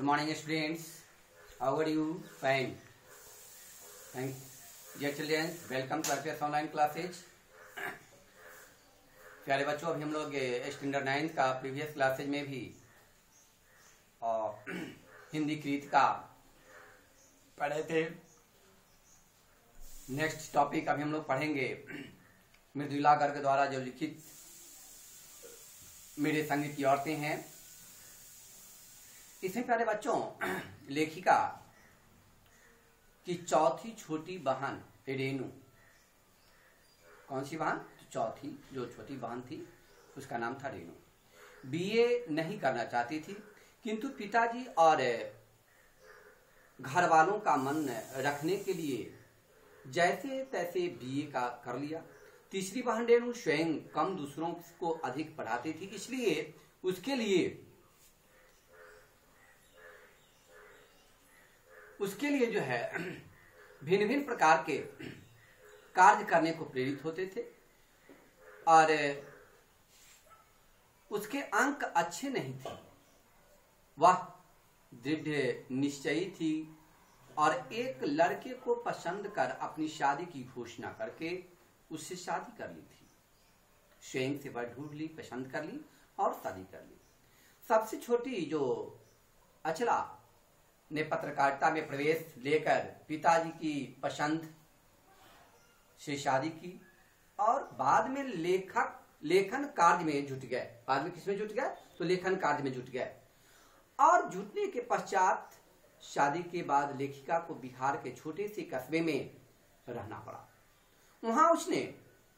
Good morning, students. How are you? Fine. Thank dear children. Welcome to our online classes. प्यारे बच्चों, अभी हम लोग स्टैंडर्ड 9 का प्रीवियस क्लासेज में भी हिंदी कृत का पढ़े थे। नेक्स्ट टॉपिक अभी हम लोग पढ़ेंगे मृदुला गर्ग द्वारा जो लिखित मेरे संग की औरतें हैं। इसमें प्यारे बच्चों लेखिका की चौथी छोटी बहन रेणु, कौन सी बहन? चौथी जो छोटी बहन थी उसका नाम था रेणु। बीए नहीं करना चाहती थी, किंतु पिताजी और घर वालों का मन रखने के लिए जैसे तैसे बीए का कर लिया। तीसरी बहन रेणु स्वयं कम दूसरों को अधिक पढ़ाती थी, इसलिए उसके लिए जो है भिन्न भिन्न प्रकार के कार्य करने को प्रेरित होते थे और उसके अंक अच्छे नहीं थे। वह दृढ़ निश्चयी थी और एक लड़के को पसंद कर अपनी शादी की घोषणा करके उससे शादी कर ली थी। स्वयं से वह ढूंढ ली, पसंद कर ली और शादी कर ली। सबसे छोटी जो अचला ने पत्रकारिता में प्रवेश लेकर पिताजी की पसंद से शादी की और बाद में लेखन कार्य में जुट गए। बाद में किसमें जुट गए? तो लेखन कार्य में जुट गए। और जुटने के पश्चात शादी के बाद लेखिका को बिहार के छोटे से कस्बे में रहना पड़ा। वहां उसने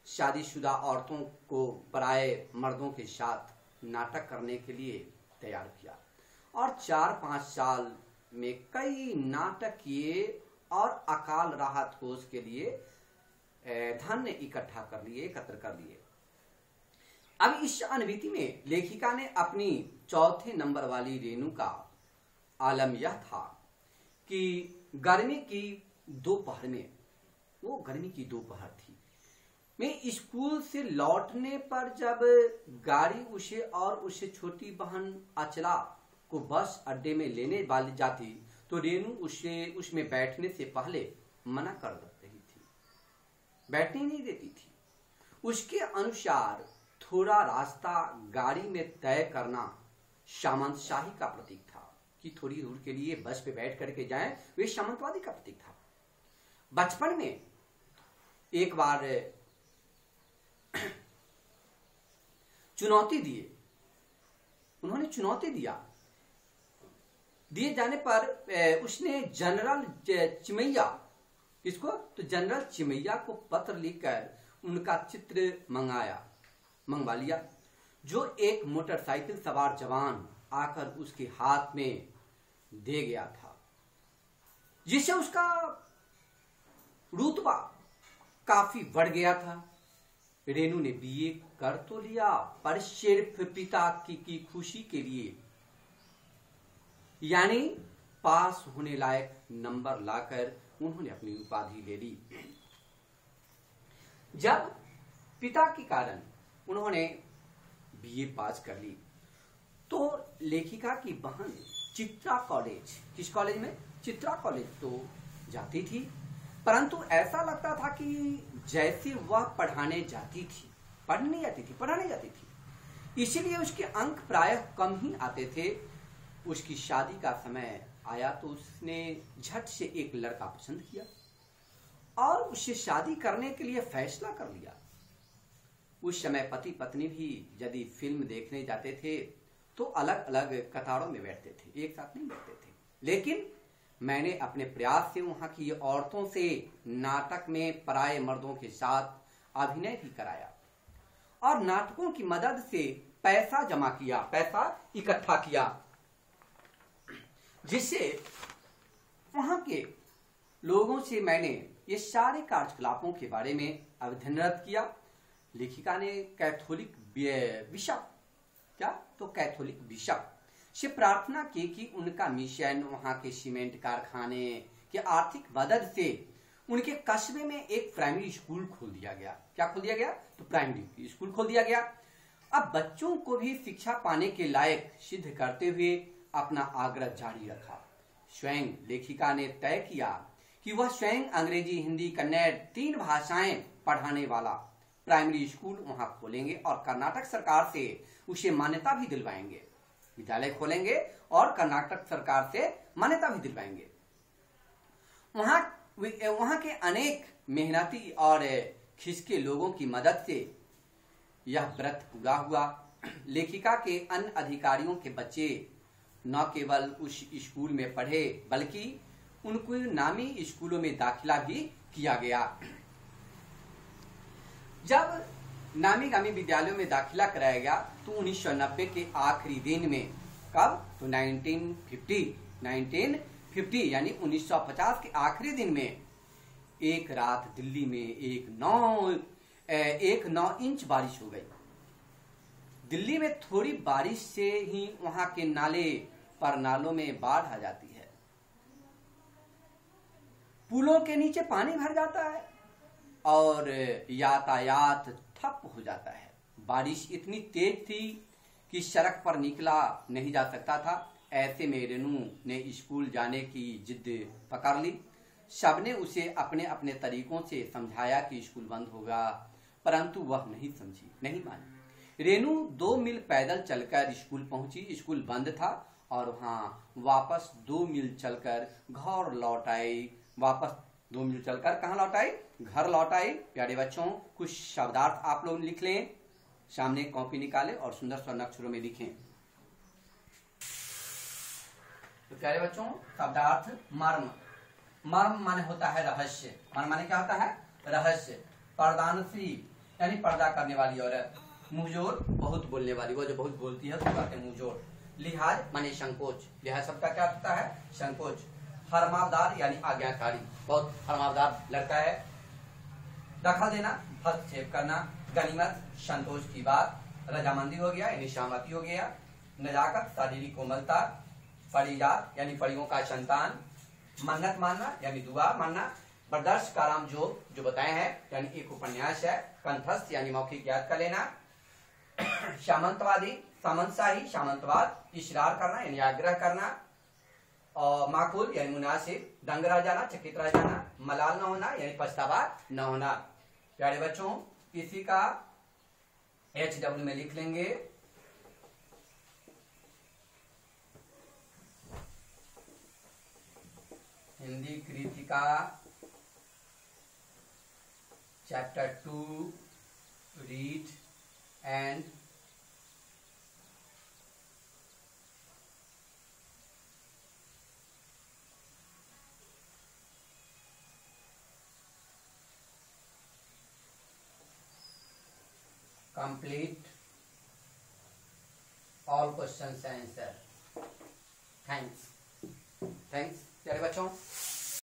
शादीशुदा औरतों को पराये मर्दों के साथ नाटक करने के लिए तैयार किया और 4-5 साल में कई नाटक किए और अकाल राहत कोष के लिए धन एकत्र कर लिए। अब इस अनविधि में लेखिका ने अपनी चौथे नंबर वाली रेणु का आलम यह था कि गर्मी की दोपहर में, वो गर्मी की दोपहर थी, मैं स्कूल से लौटने पर जब गाड़ी उसे और उससे छोटी बहन अचला को बस अड्डे में लेने वाली जाती तो रेणु उसे उसमें बैठने से पहले मना कर रही थी, बैठने नहीं देती थी। उसके अनुसार थोड़ा रास्ता गाड़ी में तय करना सामंतशाही का प्रतीक था कि थोड़ी दूर के लिए बस पे बैठ करके जाएं, वे सामंतवादी का प्रतीक था। बचपन में एक बार उन्होंने चुनौती दिए जाने पर उसने जनरल चिमैया, किसको? तो जनरल चिमैया को पत्र लिखकर उनका चित्र मंगवा लिया, जो एक मोटरसाइकिल सवार जवान आकर उसके हाथ में दे गया था, जिससे उसका रुतबा काफी बढ़ गया था। रेणु ने बीए कर तो लिया, पर सिर्फ पिता की खुशी के लिए, यानी पास होने लायक नंबर लाकर उन्होंने अपनी उपाधि ले ली। जब पिता के कारण उन्होंने बीए पास कर ली तो लेखिका की बहन चित्रा कॉलेज, किस कॉलेज में? चित्रा कॉलेज तो जाती थी, परंतु ऐसा लगता था कि जैसे वह पढ़ाने जाती थी, पढ़ाने जाती थी। इसीलिए उसके अंक प्रायः कम ही आते थे। उसकी शादी का समय आया तो उसने झट से एक लड़का पसंद किया और उससे शादी करने के लिए फैसला कर लिया। उस समय पति पत्नी भी यदि फिल्म देखने जाते थे तो अलग अलग कतारों में बैठते थे, एक साथ नहीं बैठते थे। लेकिन मैंने अपने प्रयास से वहां की औरतों से नाटक में पराये मर्दों के साथ अभिनय भी कराया और नाटकों की मदद से पैसा इकट्ठा किया, जिससे वहां के लोगों से मैंने ये सारे कार्यकलापों के बारे में अध्ययन किया। लेखिका ने कैथोलिक बिशप से प्रार्थना की कि उनका मिशन वहां के सीमेंट कारखाने के आर्थिक मदद से उनके कस्बे में एक प्राइमरी स्कूल खोल दिया गया। क्या खोल दिया गया? तो प्राइमरी स्कूल खोल दिया गया। अब बच्चों को भी शिक्षा पाने के लायक सिद्ध करते हुए अपना आग्रह जारी रखा। स्वयं लेखिका ने तय किया कि वह स्वयं अंग्रेजी, हिंदी, कन्नड़ 3 भाषाएं पढ़ाने वाला प्राइमरी स्कूल वहां खोलेंगे और कर्नाटक सरकार से उसे मान्यता भी दिलवाएंगे। विद्यालय खोलेंगे और कर्नाटक सरकार से मान्यता भी दिलवाएंगे। वहां के अनेक मेहनती और खिसके लोगों की मदद से यह व्रत पूरा हुआ। लेखिका के अन्य अधिकारियों के बच्चे न केवल उस स्कूल में पढ़े बल्कि उनको नामी स्कूलों में दाखिला भी किया गया। जब नामी गामी विद्यालयों में दाखिला कराया गया तो 1990 के आखिरी दिन में, कब, तो 1950 यानी 1950 के आखिरी दिन में एक रात दिल्ली में एक 9 इंच बारिश हो गई। दिल्ली में थोड़ी बारिश से ही वहां के नालों में बाढ़ आ जाती है, पुलों के नीचे पानी भर जाता है और यातायात ठप हो जाता है। बारिश इतनी तेज थी कि सड़क पर निकला नहीं जा सकता था। ऐसे में रेनू ने स्कूल जाने की जिद पकड़ ली। सबने उसे अपने अपने तरीकों से समझाया कि स्कूल बंद होगा, परंतु वह नहीं समझी, नहीं मानी। रेनू 2 मील पैदल चलकर स्कूल पहुंची। स्कूल बंद था और वहां वापस 2 मील चलकर घर लौट आई। वापस 2 मील चलकर कहां लौट आई? घर लौट आई। प्यारे बच्चों, कुछ शब्दार्थ आप लोग लिख लें, सामने कॉपी निकालें और सुंदर स्वर्ण अक्षरों में लिखें। तो प्यारे बच्चों, शब्दार्थ मर्म। मर्म माने होता है रहस्य। मर्म माने क्या होता है? रहस्य। पर्दानसी यानी पर्दा करने वाली औरत। मुंहजोर, बहुत बोलने वाली, वो जो बहुत बोलती है उसको कहते हैं मुंहजोर। लिहाज माने संकोच। लिहाज शब्द का क्या होता है? संकोच। फरमावदार यानी आज्ञाकारी, बहुत फरमावदार लड़का है। दखल देना, हस्तक्षेप करना। गनीमत, संतोष की बात। रजामंदी हो गया यानी सहमति हो गया। नजाकत, शारीरिक कोमलता। परिजात यानी परियों का संतान। मन्नत मानना यानी दुआ मानना। बर्दाश्त काराम जो बताए हैं यानी एक उपन्यास है। कंठस्थ यानी मौखिक याद कर लेना। सामंतवादी, सामंतशाही, सामंतवाद, इशरार करना यानी आग्रह करना। और माकूल यानी मुनासिब। दंग रह जाना, चकित रह जाना। मलाल न होना यानी पछतावा न होना। प्यारे बच्चों, इसी का HW में लिख लेंगे। Hindi Kritika chapter 2 read and complete all questions and answer. Thanks प्यारे बच्चों।